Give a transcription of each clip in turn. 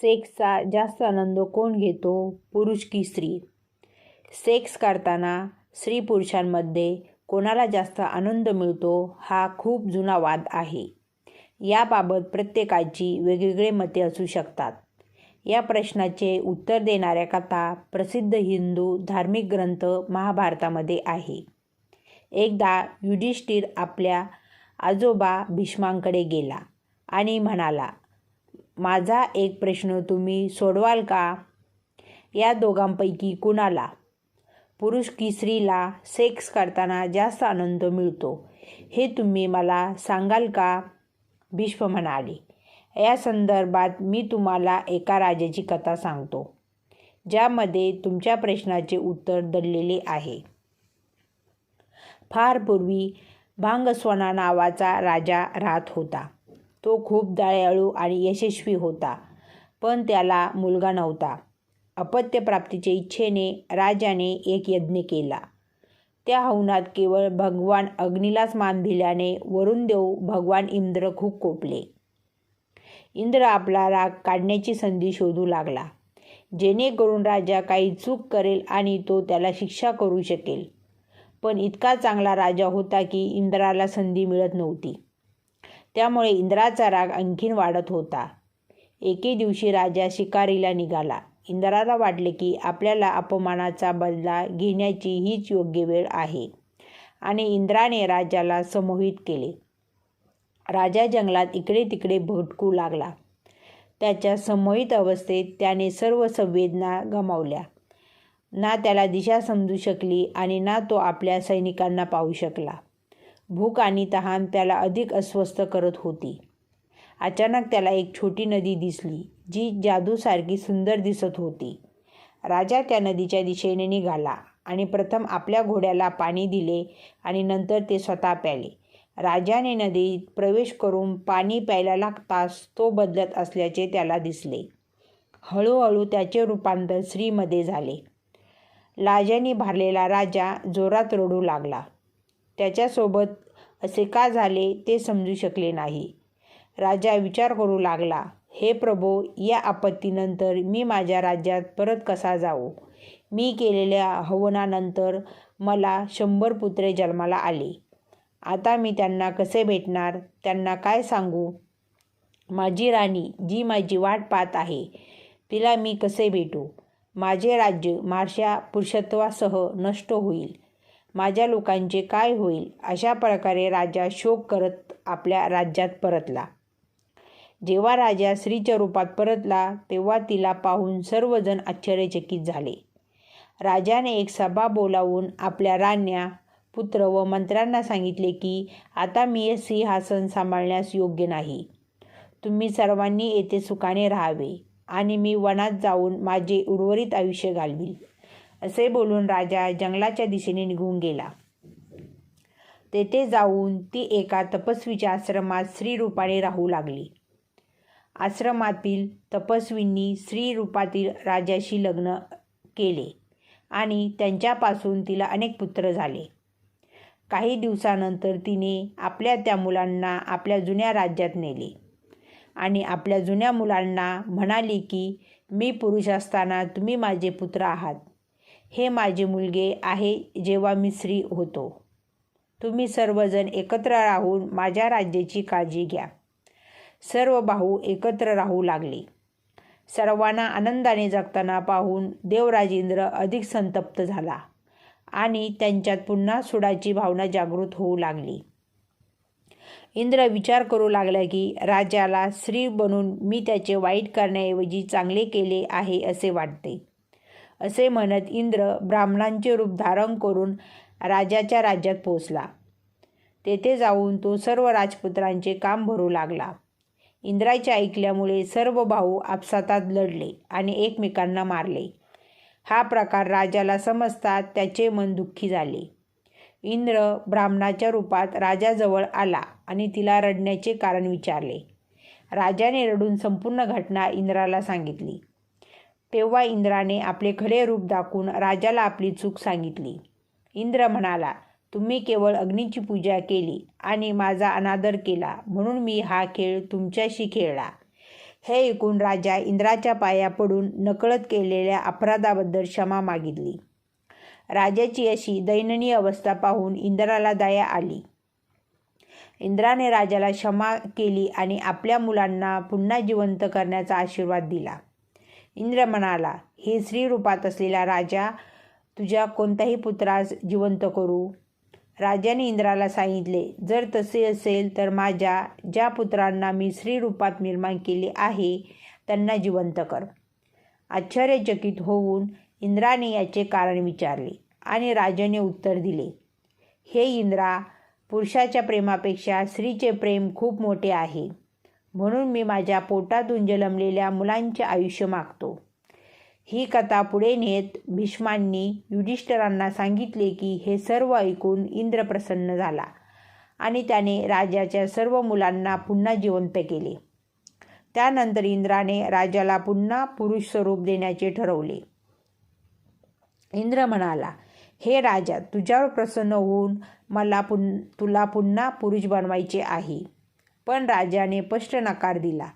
सेक्सचा जास्त आनंद कोण घेतो, पुरुष की स्त्री? सेक्स करताना स्त्री पुरुषांमध्ये कोणाला जास्त आनंद मिळतो हा खूप जुना वाद आहे. याबाबत प्रत्येकाची वेगवेगळे मते असू शकतात. या प्रश्नाचे उत्तर देणाऱ्या कथा प्रसिद्ध हिंदू धार्मिक ग्रंथ महाभारतामध्ये आहे. एकदा युधिष्ठिर आपल्या आजोबा भीष्मांकडे गेला आणि म्हणाला, माझा एक प्रश्न तुम्ही सोडवाल का? या दोघांपैकी कुणाला, पुरुष की स्त्रीला सेक्स करताना जास्त आनंद मिळतो हे तुम्ही मला सांगाल का? भीष्म म्हणाले, या संदर्भात मी तुम्हाला एका राजाची कथा सांगतो, ज्यामध्ये तुमच्या प्रश्नाचे उत्तर दडलेले आहे. फार पूर्वी भांगस्वना नावाचा राजा राहत होता. तो खूप दयाळू आणि यशस्वी होता, पण त्याला मुलगा नव्हता. अपत्यप्राप्तीच्या इच्छेने राजाने एक यज्ञ केला. त्या हवनात केवळ भगवान अग्नीलाच मान दिल्याने वरून देव भगवान इंद्र खूप कोपले. इंद्र आपला राग काढण्याची संधी शोधू लागला, जेणेकरून राजा काही चूक करेल आणि तो त्याला शिक्षा करू शकेल. पण इतका चांगला राजा होता की इंद्राला संधी मिळत नव्हती. त्यामुळे इंद्राचा राग आणखीन वाढत होता. एके दिवशी राजा शिकारीला निघाला. इंद्राला वाटले की आपल्याला अपमानाचा बदला घेण्याची हीच योग्य वेळ आहे आणि इंद्राने राजाला संमोहित केले. राजा जंगलात इकडे तिकडे भटकू लागला. त्याच्या संमोहित अवस्थेत त्याने सर्व संवेदना गमावल्या. ना त्याला दिशा समजू शकली आणि ना तो आपल्या सैनिकांना पाहू शकला. भूक आणि तहान त्याला अधिक अस्वस्थ करत होती. अचानक त्याला एक छोटी नदी दिसली, जी जादूसारखी सुंदर दिसत होती. राजा त्या नदीच्या दिशेने निघाला आणि प्रथम आपल्या घोड्याला पाणी दिले आणि नंतर ते स्वतः प्याले. राजाने नदीत प्रवेश करून पाणी प्यायला लागताच तो बदलत असल्याचे त्याला दिसले. हळूहळू त्याचे रूपांतर स्त्रीमध्ये झाले. लाजेने भरलेला राजा जोरात रडू लागला. त्याच्यासोबत असे का झाले ते समजू शकले नाही. राजा विचार करू लागला, हे प्रभो, या आपत्तीनंतर मी माझ्या राज्यात परत कसा जाऊ? मी केलेल्या हवनानंतर मला 100 पुत्रे जन्माला आले. आता मी त्यांना कसे भेटणार? त्यांना काय सांगू? माझी राणी जी माझी वाट पाहत आहे, तिला मी कसे भेटू? माझे राज्य माझ्या पुरुषत्वासह नष्ट होईल. माझ्या लोकांचे काय होईल? अशा प्रकारे राजा शोक करत आपल्या राज्यात परतला. जेव्हा राजा स्त्रीच्या रूपात परतला तेव्हा तिला पाहून सर्वजण आश्चर्यचकित झाले. राजाने एक सभा बोलावून आपल्या राण्या, पुत्र व मंत्र्यांना सांगितले की आता मी हे सिंहासन सांभाळण्यास योग्य नाही. तुम्ही सर्वांनी येथे सुखाने राहावे आणि मी वनात जाऊन माझे उर्वरित आयुष्य घालवील. असे बोलून राजा जंगलाच्या दिशेने निघून गेला. तेथे जाऊन ती एका तपस्वीच्या आश्रमात स्त्री रूपाने राहू लागली. आश्रमातील तपस्वींनी स्त्री रूपातील राजाशी लग्न केले आणि त्यांच्यापासून तिला अनेक पुत्र झाले. काही दिवसानंतर तिने आपल्या त्या मुलांना आपल्या जुन्या राज्यात नेले आणि आपल्या जुन्या मुलांना म्हणाली की मी पुरुष असताना तुम्ही माझे पुत्र आहात. हे माझे मुलगे आहे जेव्हा मी स्त्री होतो. तुम्ही सर्वजण एकत्र राहून माझ्या राज्याची काळजी घ्या. सर्व भाऊ एकत्र राहू लागले. सर्वांना आनंदाने जगताना पाहून देवराज इंद्र अधिक संतप्त झाला आणि त्यांच्यात पुन्हा सुडाची भावना जागृत होऊ लागली. इंद्र विचार करू लागला की राजाला स्त्री बनून मी त्याचे वाईट करण्याऐवजी चांगले केले आहे असे वाटते. असे म्हणत इंद्र ब्राह्मणांचे रूप धारण करून राजाच्या राज्यात पोहोचला. तेथे जाऊन तो सर्व राजपुत्रांचे काम भरू लागला. इंद्राचे ऐकल्यामुळे सर्व भाऊ आपसातात लढले आणि एकमेकांना मारले. हा प्रकार राजाला समजता त्याचे मन दुःखी झाले. इंद्र ब्राह्मणाच्या रूपात राजाजवळ आला आणि तिला रडण्याचे कारण विचारले. राजाने रडून संपूर्ण घटना इंद्राला सांगितली. तेव्हा इंद्राने आपले खरे रूप दाखवून राजाला आपली चूक सांगितली. इंद्र म्हणाला, तुम्ही केवळ अग्नीची पूजा केली आणि माझा अनादर केला म्हणून मी हा खेळ तुमच्याशी खेळला. हे ऐकून राजा इंद्राच्या पाया पडून नकळत केलेल्या अपराधाबद्दल क्षमा मागितली. राजाची अशी दयनीय अवस्था पाहून इंद्राला दया आली. इंद्राने राजाला क्षमा केली आणि आपल्या मुलांना पुन्हा जिवंत करण्याचा आशीर्वाद दिला. इंद्र म्हणाला, हे स्त्री रूपात असलेला राजा, तुझ्या कोणत्याही पुत्रास जिवंत करू. राजाने इंद्राला सांगितले, जर तसे असेल तर माझ्या ज्या पुत्रांना मी स्त्री रूपात निर्माण केले आहे त्यांना जिवंत कर. आश्चर्यचकित होऊन इंद्राने याचे कारण विचारले आणि राजाने उत्तर दिले, हे इंद्रा, पुरुषाच्या प्रेमापेक्षा स्त्रीचे प्रेम खूप मोठे आहे. म्हणून मी माझ्या पोटातून जन्मलेल्या मुलांचे आयुष्य मागतो. ही कथा पुढे नेत भीष्मांनी युधिष्ठिरांना सांगितले की हे सर्व ऐकून इंद्र प्रसन्न झाला आणि त्याने राजाच्या सर्व मुलांना पुन्हा जिवंत केले. त्यानंतर इंद्राने राजाला पुन्हा पुरुष स्वरूप देण्याचे ठरवले. इंद्र म्हणाला, हे राजा, तुझ्यावर प्रसन्न होऊन मला तुला पुन्हा पुरुष बनवायचे आहे. पण राजाने स्पष्ट नकार दिला.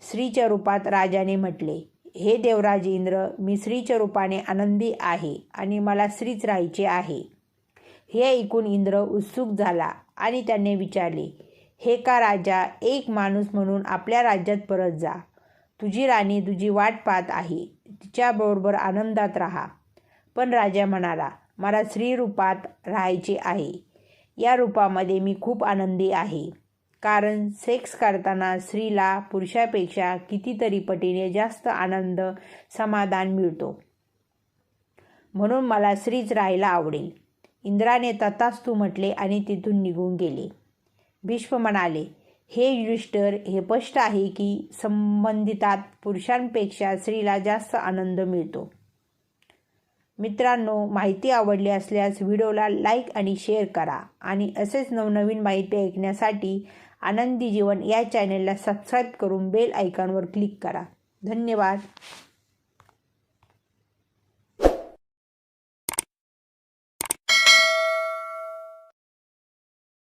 स्त्रीच्या रूपात राजाने म्हटले, हे देवराज इंद्र, मी स्त्रीच्या रूपाने आनंदी आहे आणि मला स्त्रीच राहायचे आहे. हे ऐकून इंद्र उत्सुक झाला आणि त्याने विचारले, हे का राजा, एक माणूस म्हणून आपल्या राज्यात परत जा. तुझी राणी तुझी वाट पाहत आहे, तिच्याबरोबर आनंदात राहा. पण राजा म्हणाला, मला स्त्री रूपात राहायचे आहे. या रूपामध्ये मी खूप आनंदी आहे, कारण सेक्स करताना स्त्रीला पुरुषापेक्षा कितीतरी पटीने जास्त आनंद समाधान मिळतो. म्हणून मला स्त्रीच राहायला आवडेल. इंद्राने तथास्तु म्हटले आणि तिथून निघून गेले. भीष्म म्हणाले, हे युधिष्ठिर, हे स्पष्ट आहे की संबंधितात पुरुषांपेक्षा स्त्रीला जास्त आनंद मिळतो. मित्रांनो, माहिती आवडली असल्यास व्हिडिओला लाईक आणि शेअर करा आणि असेच नवनवीन माहिती ऐकण्यासाठी आनंदी जीवन या चॅनेलला सबस्क्राईब करून बेल आयकॉनवर क्लिक करा. धन्यवाद.